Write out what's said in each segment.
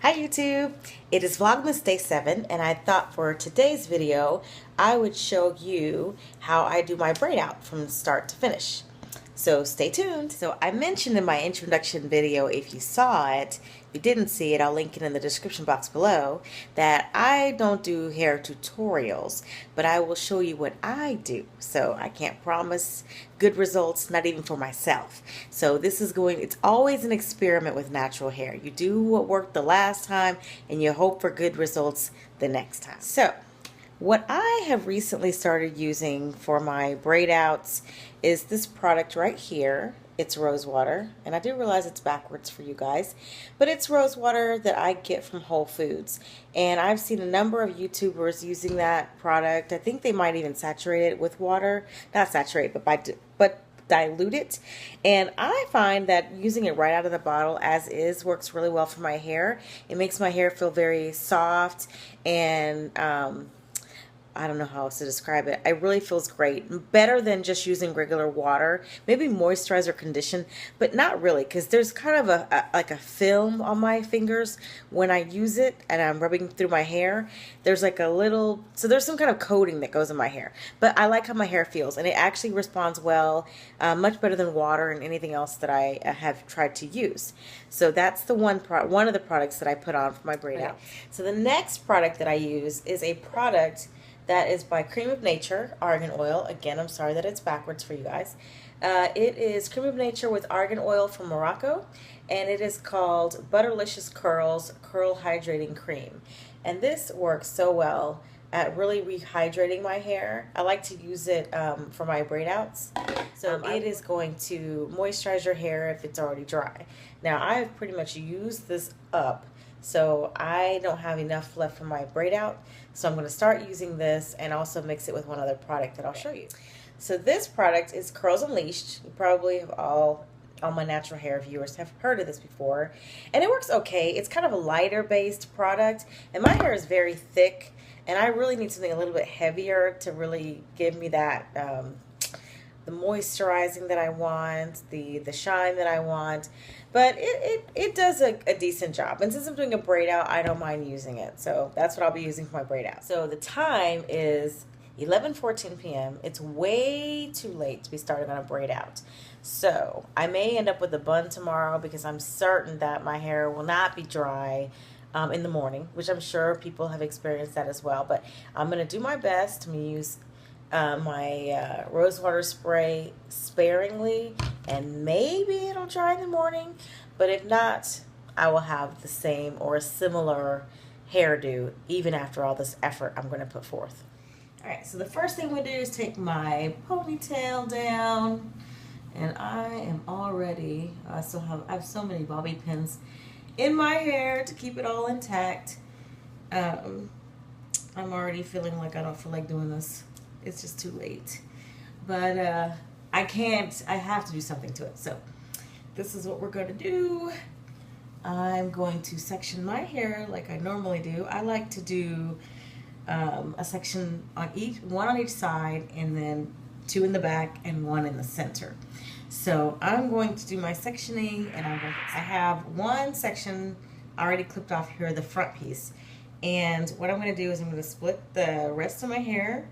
Hi YouTube, it is Vlogmas Day 7 and I thought for today's video I would show you how I do my braid out from start to finish. So stay tuned. So I mentioned in my introduction video, if you saw it, if you didn't see it, I'll link it in the description box below, that I don't do hair tutorials, but I will show you what I do. So I can't promise good results, not even for myself. So this is it's always an experiment with natural hair. You do what worked the last time and you hope for good results the next time. So what I have recently started using for my braid outs is this product right here. It's rose water, and I do realize it's backwards for you guys, but it's rose water that I get from Whole Foods. And I've seen a number of YouTubers using that product. I think they might even saturate it with water. Not saturate, but dilute it. And I find that using it right out of the bottle as is works really well for my hair. It makes my hair feel very soft and I don't know how else to describe it. It really feels great. Better than just using regular water. Maybe moisturize or condition, but not really, because there's kind of like a film on my fingers when I use it and I'm rubbing through my hair. There's like a little, so there's some kind of coating that goes in my hair. But I like how my hair feels, and it actually responds well, much better than water and anything else that I have tried to use. So that's the one of the products that I put on for my braid out. So the next product that I use is a product that is by Cream of Nature Argan Oil. Again, I'm sorry that it's backwards for you guys. It is Cream of Nature with argan oil from Morocco, and it is called Butterlicious Curls Curl Hydrating Cream. And this works so well at really rehydrating my hair. I like to use it for my braid outs. So it is going to moisturize your hair if it's already dry. Now, I've pretty much used this up, so I don't have enough left for my braid out. So I'm going to start using this and also mix it with one other product that I'll show you. So this product is Curls Unleashed. You probably have all my natural hair viewers have heard of this before. And it works okay. It's kind of a lighter based product. And my hair is very thick. And I really need something a little bit heavier to really give me that the moisturizing that I want, the shine that I want. But it does a decent job. And since I'm doing a braid out, I don't mind using it. So that's what I'll be using for my braid out. So the time is 11:14 p.m. It's way too late to be starting on a braid out. So I may end up with a bun tomorrow because I'm certain that my hair will not be dry in the morning, which I'm sure people have experienced that as well. But I'm going to do my best to use my rose water spray sparingly, and maybe it'll dry in the morning, but if not, I will have the same or a similar hairdo even after all this effort I'm going to put forth. Alright, so the first thing we do is take my ponytail down, and I am already, I have so many bobby pins in my hair to keep it all intact. I'm already feeling like I don't feel like doing this. It's just too late. But I have to do something to it. So this is what we're going to do. I'm going to section my hair like I normally do. I like to do a section on one on each side, and then two in the back and one in the center. So I'm going to do my sectioning, and I have one section already clipped off here, the front piece. And what I'm going to do is I'm going to split the rest of my hair,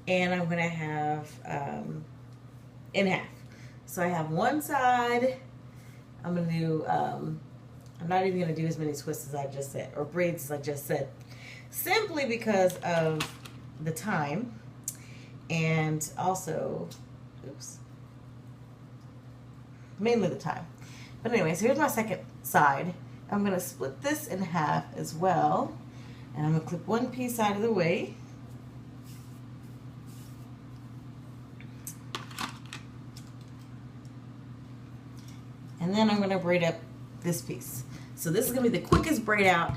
and I'm going to have in half. So I have one side. I'm going to do, I'm not even going to do as many twists as I just said, or braids as I just said, simply because of the time, and also, oops, mainly the time. But anyways, here's my second side. I'm going to split this in half as well, and I'm going to clip one piece out of the way. And then I'm going to braid up this piece. So this is going to be the quickest braid out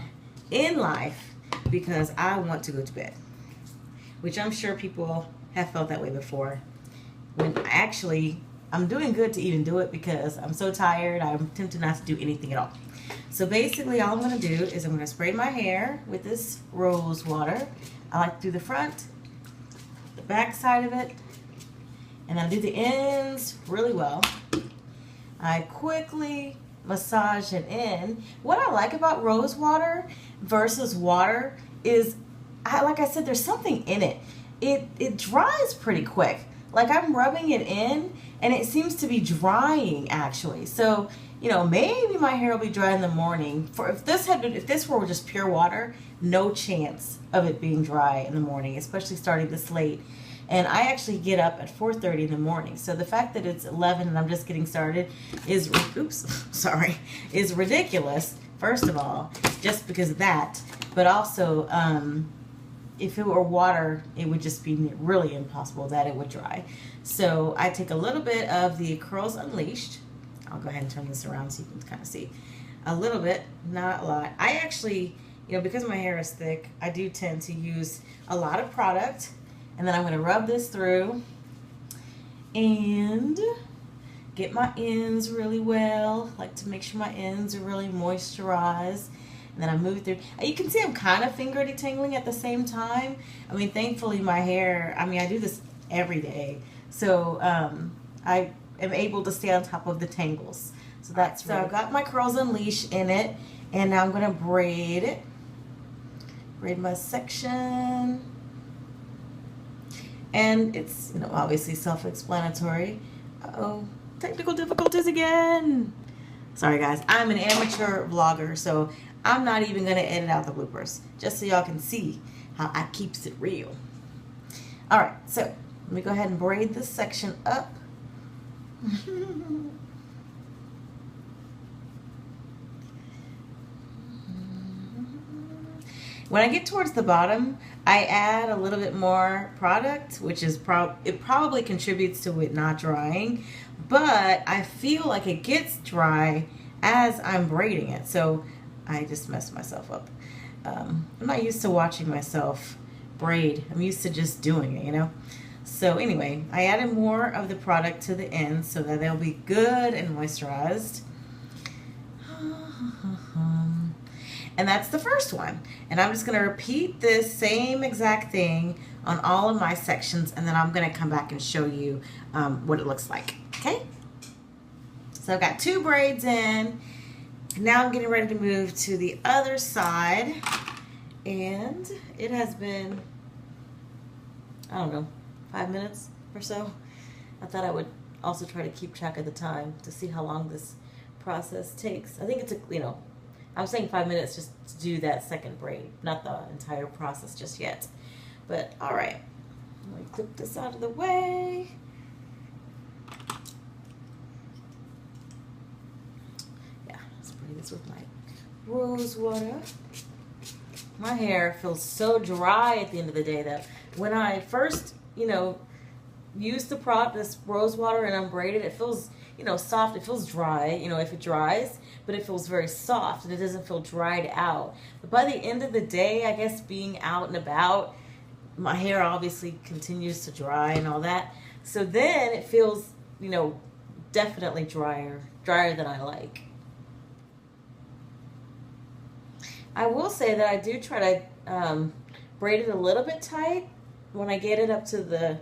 in life because I want to go to bed, which I'm sure people have felt that way before. When I'm doing good to even do it because I'm so tired, I'm tempted not to do anything at all. So basically all I'm going to do is I'm going to spray my hair with this rose water. I like to do the front, the back side of it, and I do the ends really well. I quickly massage it in. What I like about rose water versus water is, like I said, there's something in it. It dries pretty quick. Like I'm rubbing it in and it seems to be drying actually. So, you know, maybe my hair will be dry in the morning. If this were just pure water, no chance of it being dry in the morning, especially starting this late. And I actually get up at 4:30 in the morning. So the fact that it's 11 and I'm just getting started is, is ridiculous. First of all, just because of that, but also, if it were water, it would just be really impossible that it would dry. So I take a little bit of the Curls Unleashed. I'll go ahead and turn this around so you can kind of see. A little bit, not a lot. I actually, you know, because my hair is thick, I do tend to use a lot of product. And then I'm going to rub this through and get my ends really well. Like to make sure my ends are really moisturized. And then I move through. You can see I'm kind of finger detangling at the same time. I mean, thankfully my hair, I mean, I do this every day. So I am able to stay on top of the tangles. So that's so I've got my Curls Unleashed in it. And now I'm going to braid it. Braid my section. And it's, you know, obviously self-explanatory. Uh-oh, technical difficulties again. Sorry guys, I'm an amateur vlogger, so I'm not even gonna edit out the bloopers, just so y'all can see how I keeps it real. All right, so let me go ahead and braid this section up. When I get towards the bottom, I add a little bit more product, which is it probably contributes to it not drying, but I feel like it gets dry as I'm braiding it, so I just messed myself up. I'm not used to watching myself braid. I'm used to just doing it, you know? So anyway, I added more of the product to the end so that they'll be good and moisturized. And that's the first one. And I'm just going to repeat this same exact thing on all of my sections, and then I'm going to come back and show you what it looks like. Okay? So I've got 2 braids in. Now I'm getting ready to move to the other side. And it has been, I don't know, 5 minutes or so. I thought I would also try to keep track of the time to see how long this process takes. I think it's I'm saying 5 minutes just to do that second braid, not the entire process just yet. But all right, let me clip this out of the way. Yeah, spray this with my rose water. My hair feels so dry at the end of the day that when I first, use this rose water and unbraid it, it feels, soft. It feels dry, if it dries, but it feels very soft and it doesn't feel dried out. But by the end of the day, I guess being out and about, my hair obviously continues to dry and all that. So then it feels, definitely drier than I like. I will say that I do try to braid it a little bit tight when I get it up to the,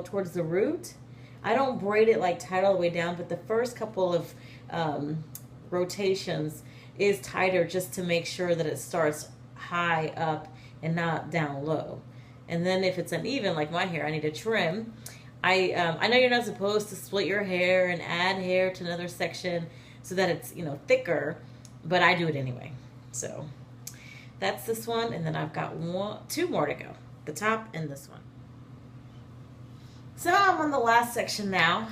towards the root. I don't braid it like tight all the way down, but the first couple of rotations is tighter just to make sure that it starts high up and not down low. And then if it's uneven, like my hair, I need to trim. I know you're not supposed to split your hair and add hair to another section so that it's, thicker, but I do it anyway. So that's this one, and then I've got 2 more to go, the top and this one. So I'm on the last section now.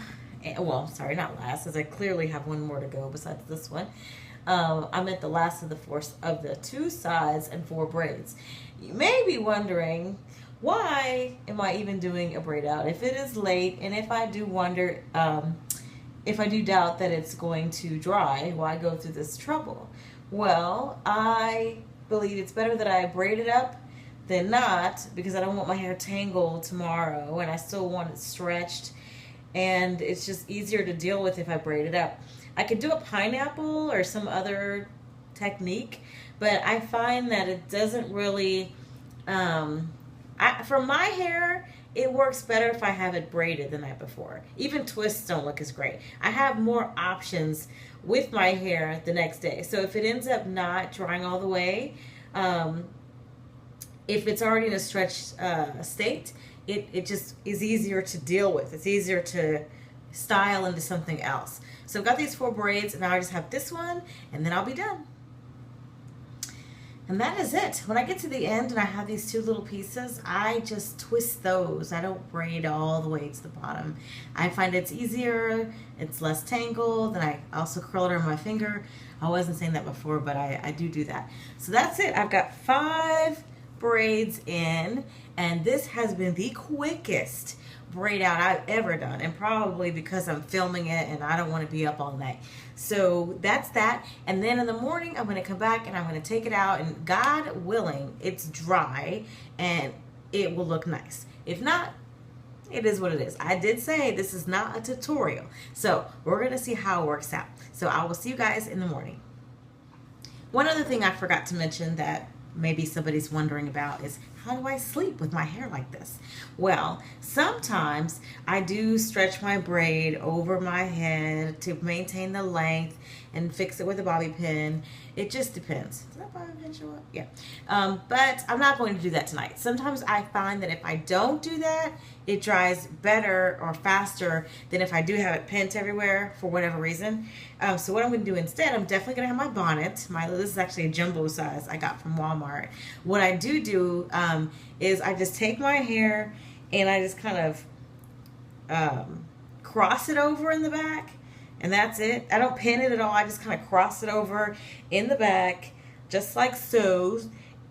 Well, sorry, not last, as I clearly have 1 more to go besides this one. I'm at the last of the 2 sides and 4 braids. You may be wondering, why am I even doing a braid out if it is late, and if I do wonder, if I do doubt that it's going to dry, why go through this trouble? Well, I believe it's better that I braid it up than not, because I don't want my hair tangled tomorrow and I still want it stretched, and it's just easier to deal with if I braid it up. I could do a pineapple or some other technique, but I find that it doesn't really, for my hair, it works better if I have it braided the night before. Even twists don't look as great. I have more options with my hair the next day. So if it ends up not drying all the way, if it's already in a stretched state, it just is easier to deal with. It's easier to style into something else. So I've got these 4 braids, and now I just have this one, and then I'll be done. And that is it. When I get to the end and I have these 2 little pieces, I just twist those. I don't braid all the way to the bottom. I find it's easier, it's less tangled, and I also curl it on my finger. I wasn't saying that before, but I do that. So that's it. I've got 5 braids in, and this has been the quickest braid out I've ever done, and probably because I'm filming it and I don't want to be up all night. So that's that. And then in the morning I'm going to come back and I'm going to take it out, and God willing it's dry and it will look nice. If not, it is what it is. I did say this is not a tutorial, so we're going to see how it works out. So I will see you guys in the morning. One other thing I forgot to mention that maybe somebody's wondering about is, how do I sleep with my hair like this? Well, sometimes I do stretch my braid over my head to maintain the length and fix it with a bobby pin. It just depends. Does that bobby pin show up? Yeah. But I'm not going to do that tonight. Sometimes I find that if I don't do that, it dries better or faster than if I do have it pinned everywhere for whatever reason. So what I'm going to do instead, I'm definitely going to have my bonnet. This is actually a jumbo size I got from Walmart. What I do is I just take my hair and I just kind of cross it over in the back, and that's it. I don't pin it at all. I just kind of cross it over in the back, just like so.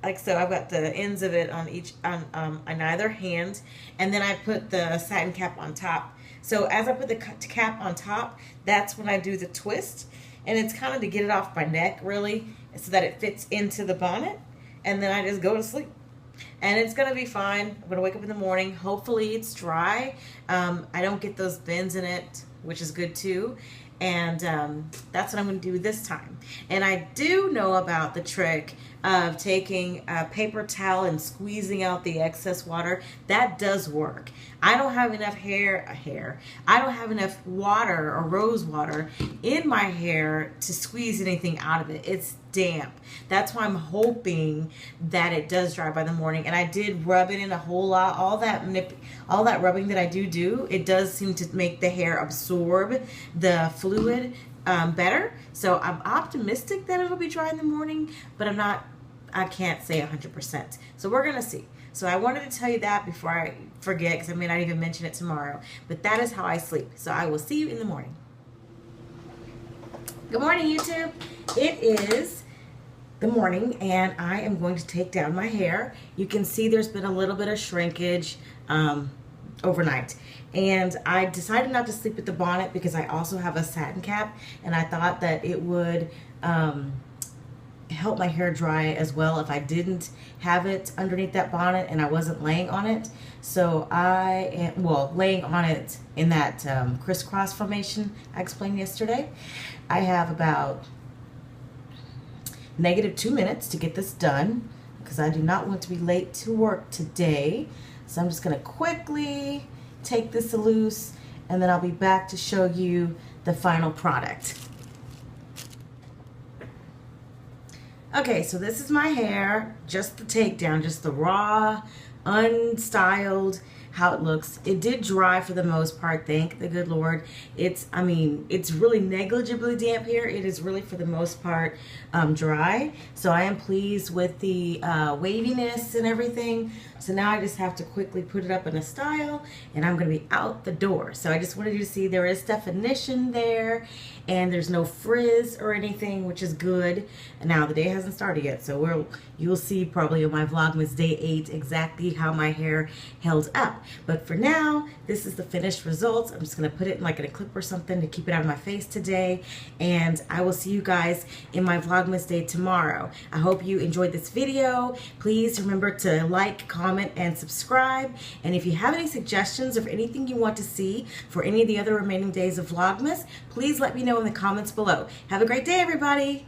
Like so. I've got the ends of it on either hand, and then I put the satin cap on top. So as I put the cap on top, that's when I do the twist, and it's kind of to get it off my neck, really, so that it fits into the bonnet, and then I just go to sleep. And it's going to be fine. I'm going to wake up in the morning. Hopefully it's dry. I don't get those bends in it, which is good too. And that's what I'm going to do this time. And I do know about the trick of taking a paper towel and squeezing out the excess water. That does work. I don't have enough I don't have enough water or rose water in my hair to squeeze anything out of it. It's damp. That's why I'm hoping that it does dry by the morning. And I did rub it in a whole lot. All that rubbing that I do, it does seem to make the hair absorb the fluid better. So I'm optimistic that it'll be dry in the morning, but I can't say 100%. So we're gonna see. So I wanted to tell you that before I forget, because I may not even mention it tomorrow. But that is how I sleep. So I will see you in the morning. Good morning, YouTube. It is the morning, and I am going to take down my hair. You can see there's been a little bit of shrinkage overnight. And I decided not to sleep with the bonnet because I also have a satin cap, and I thought that it would help my hair dry as well if I didn't have it underneath that bonnet and I wasn't laying on it. So I am, well, laying on it in that crisscross formation I explained yesterday. I have about -2 minutes to get this done because I do not want to be late to work today. So I'm just going to quickly take this loose, and then I'll be back to show you the final product. Okay, so this is my hair, just the takedown, just the raw, unstyled, how it looks. It did dry for the most part, thank the good Lord. It's really negligibly damp here. It is really for the most part dry. So I am pleased with the waviness and everything. So now I just have to quickly put it up in a style, and I'm gonna be out the door. So I just wanted you to see there is definition there, and there's no frizz or anything, which is good. And now the day hasn't started yet, so you'll see probably on my Vlogmas day 8 exactly how my hair held up. But for now, this is the finished results. I'm just gonna put it in like in a clip or something to keep it out of my face today, and I will see you guys in my Vlogmas day tomorrow. I hope you enjoyed this video. Please remember to like, comment, and subscribe. And if you have any suggestions of anything you want to see for any of the other remaining days of Vlogmas, please let me know in the comments below. Have a great day, everybody.